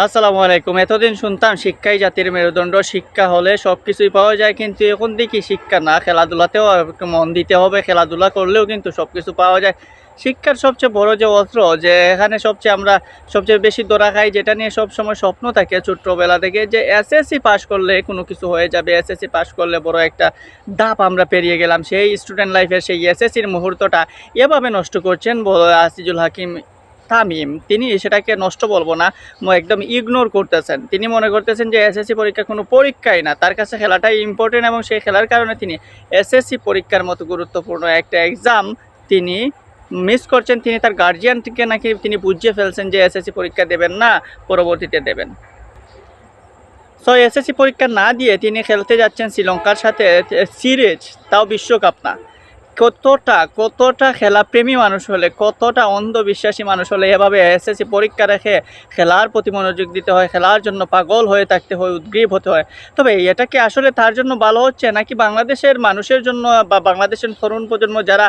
আসসালামু আলাইকুম। এতদিন শুনতাম শিক্ষাই জাতির মেরুদণ্ড, শিক্ষা হলে সব কিছুই পাওয়া যায়। কিন্তু এখন দেখি শিক্ষা না, খেলাধুলাতেও একটু মন দিতে হবে। খেলাধুলা করলেও কিন্তু সব কিছু পাওয়া যায়। শিক্ষার সবচেয়ে বড় যে অস্ত্র, যে এখানে আমরা সবচেয়ে বেশি ধরা খাই, যেটা নিয়ে সবসময় স্বপ্ন থাকে ছোট্টবেলা থেকে, যে এসএসসি পাস করলে কোনো কিছু হয়ে যাবে, এসএসসি পাস করলে বড় একটা ধাপ আমরা পেরিয়ে গেলাম। সেই স্টুডেন্ট লাইফের সেই এসএসসির মুহূর্তটা এভাবে নষ্ট করছেন আসিজুল হাকিম তামিম। তিনি সেটাকে নষ্ট বলবো না, একদম ইগনোর করতেছেন। তিনি মনে করতেছেন যে এসএসসি পরীক্ষা কোনো পরীক্ষাই না, তার কাছে খেলাটাই ইম্পর্টেন্ট, এবং সেই খেলার কারণে তিনি এসএসসি পরীক্ষার মতো গুরুত্বপূর্ণ একটা এক্সাম তিনি মিস করছেন। তিনি তার গার্জিয়ানকে নাকি তিনি বুঝিয়ে ফেলছেন যে এসএসসি পরীক্ষা দেবেন না, পরবর্তীতে দেবেন। সো এসএসসি পরীক্ষা না দিয়ে তিনি খেলতে যাচ্ছেন শ্রীলঙ্কার সাথে সিরিজ, তাও বিশ্বকাপ না। কতটা খেলাপ্রেমী মানুষ হলে, কতটা অন্ধবিশ্বাসী মানুষ হলে এভাবে এসএসসি পরীক্ষা রেখে খেলার প্রতি মনোযোগ দিতে হয়, খেলার জন্য পাগল হয়ে থাকতে হয়, উদ্গ্রীব হতে হয়। তবে এটা কি আসলে তার জন্য ভালো হচ্ছে, নাকি বাংলাদেশের মানুষের জন্য বা বাংলাদেশের তরুণ প্রজন্ম যারা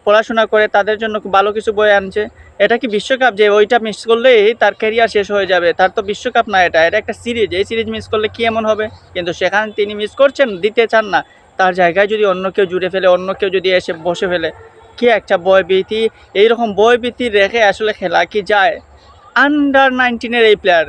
পড়াশোনা করে তাদের জন্য ভালো কিছু বয়ে আনছে? এটা কি বিশ্বকাপ, যে ওইটা মিস করলেই তার ক্যারিয়ার শেষ হয়ে যাবে? তার তো বিশ্বকাপ না, এটা একটা সিরিজ। এই সিরিজ মিস করলে কি এমন হবে? কিন্তু সেখানে তিনি মিস করছেন, দিতে চান না। তার জায়গায় যদি অন্য কেউ জুড়ে ফেলে, অন্য কেউ যদি এসে বসে ফেলে, কি একটা ভয়ভীতি! এইরকম ভয়ভীতি রেখে আসলে খেলা কি যায়? আন্ডার 19-এর এই প্লেয়ার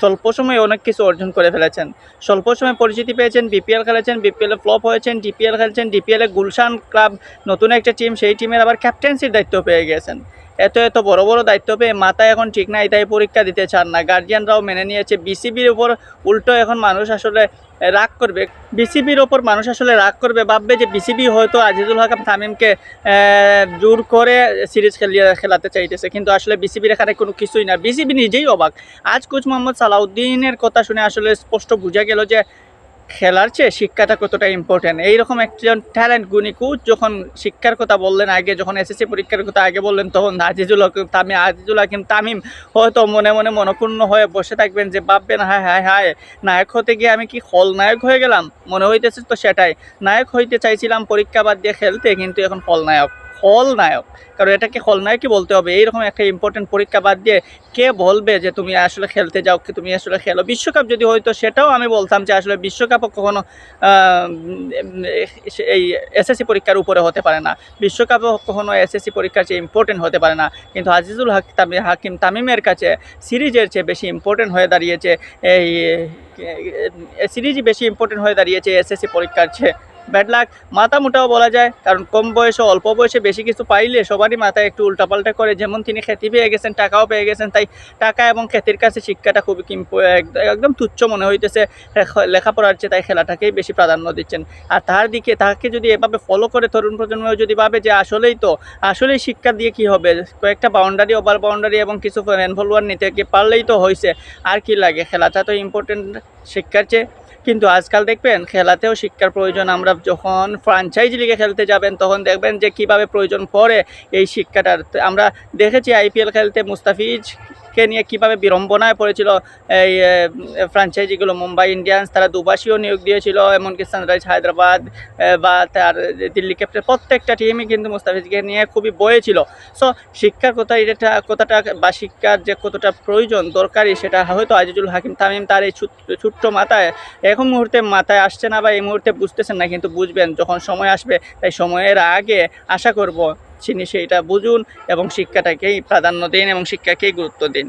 স্বল্প সময়ে অনেক কিছু অর্জন করে ফেলেছেন। স্বল্প সময়ে পরিচিতি পেয়েছেন, বিপিএল খেলেছেন, বিপিএলে ফ্লপ হয়েছেন, ডিপিএল খেলছেন, ডিপিএলে গুলশান ক্লাব নতুন একটা টিম, সেই টিমের আবার ক্যাপ্টেন্সির দায়িত্ব পেয়ে গেছেন। এত বড় বড় দায়িত্ব পেয়ে মাথায় এখন ঠিক নাই, তাই পরীক্ষা দিতে চান না। গার্জিয়ানরাও মেনে নিয়েছে। বিসিবির উপর উল্টো এখন মানুষ আসলে রাগ করবে। বিসিবির ওপর মানুষ আসলে রাগ করবে, ভাববে যে বিসিবি হয়তো আজিজুল হাকিম তামিমকে জোর করে সিরিজ খেলাতে চাইতেছে। কিন্তু আসলে বিসিবির এখানে কোনো কিছুই না। বিসিবি নিজেই অবাক। আজ কোচ মোহাম্মদ সালাউদ্দিনের কথা শুনে আসলে স্পষ্ট বোঝা গেল যে খেলার চেয়ে শিক্ষাটা কতটা ইম্পর্টেন্ট। এইরকম একজন ট্যালেন্ট গুণী কোচ যখন শিক্ষার কথা বললেন, আগে যখন এসএসসি পরীক্ষার কথা আগে বললেন, তখন আজিজুল হাকিম তামিম হয়তো মনে মনে মনক্ষুণ্ণ হয়ে বসে থাকবেন, যে ভাববেন হায় হায় হায়, নায়ক হতে গিয়ে আমি কি খলনায়ক হয়ে গেলাম। মনে হইতেছে তো সেটাই, নায়ক হইতে চাইছিলাম পরীক্ষা বাদ দিয়ে খেলতে, কিন্তু এখন খলনায়ক। কারণ এটাকে খলনায়কই বলতে হবে। এইরকম একটা ইম্পর্টেন্ট পরীক্ষা বাদ দিয়ে কে বলবে যে তুমি আসলে খেলতে যাও, তুমি আসলে খেলো? বিশ্বকাপ যদি হয়তো সেটাও আমি বলতাম যে আসলে বিশ্বকাপও কখনো এই এসএসসি পরীক্ষার উপরে হতে পারে না। বিশ্বকাপও কখনো এসএসসি পরীক্ষার চেয়ে ইম্পর্টেন্ট হতে পারে না। কিন্তু আজিজুল হাকিম তামিমের কাছে সিরিজের চেয়ে বেশি ইম্পর্টেন্ট হয়ে দাঁড়িয়েছে এই সিরিজই বেশি ইম্পর্টেন্ট হয়ে দাঁড়িয়েছে এসএসসি পরীক্ষার চেয়ে। ব্যাড লাক, মাথা মোটাও বলা যায়। কারণ কম বয়সে, অল্প বয়সে বেশি কিছু পাইলে সবারই মাথায় একটু উল্টাপাল্টা করে। যেমন তিনি খ্যাতি পেয়ে গেছেন, টাকাও পেয়ে গেছেন, তাই টাকা এবং খ্যাতির কাছে শিক্ষাটা খুবই একদম তুচ্ছ মনে হইতেছে লেখাপড়ার চেয়ে, তাই খেলাটাকেই বেশি প্রাধান্য দিচ্ছেন। আর তাকে যদি এভাবে ফলো করে তরুণ প্রজন্ম যদি ভাবে যে আসলেই শিক্ষা দিয়ে কি হবে, কয়েকটা বাউন্ডারি, ওভার বাউন্ডারি এবং কিছু র্যান ফলোয়ার নিতে পারলেই তো হয়েছে, আর কি লাগে? খেলাটা তো ইম্পর্টেন্ট শিক্ষার চেয়ে। কিন্তু আজকাল দেখবেন খেলাতেও শিক্ষার প্রয়োজন। আমরা যখন ফ্র্যাঞ্চাইজ লিগে খেলতে যাবেন, তখন দেখবেন যে কিভাবে প্রয়োজন পড়ে এই শিক্ষাটার। আমরা দেখেছি আইপিএল খেলতে মুস্তাফিজকে নিয়ে কিভাবে বিড়ম্বনায় পড়েছিল এই ফ্র্যাঞ্চাইজিগুলো। মুম্বাই ইন্ডিয়ান্স তারা দুবাসীও নিয়োগ দিয়েছিল, এমনকি সানরাইজ হায়দ্রাবাদ বা তার দিল্লি ক্যাপিটাল, প্রত্যেকটা টিমই কিন্তু মুস্তাফিজকে নিয়ে খুবই বয়েছিল। সো শিক্ষার কতটা বা শিক্ষার যে কতটা প্রয়োজন দরকারি, সেটা হয়তো আজিজুল হাকিম তামিম তার এই ছোট্ট মাথায় এখন মুহূর্তে মাথায় আসছে না, বা এই মুহূর্তে বুঝতেছেন না, কিন্তু বুঝবেন যখন সময় আসবে। তাই সময়ের আগে আশা করব তিনি সেইটা বুঝুন এবং শিক্ষাটাকেই প্রাধান্য দিন এবং শিক্ষাকেই গুরুত্ব দিন।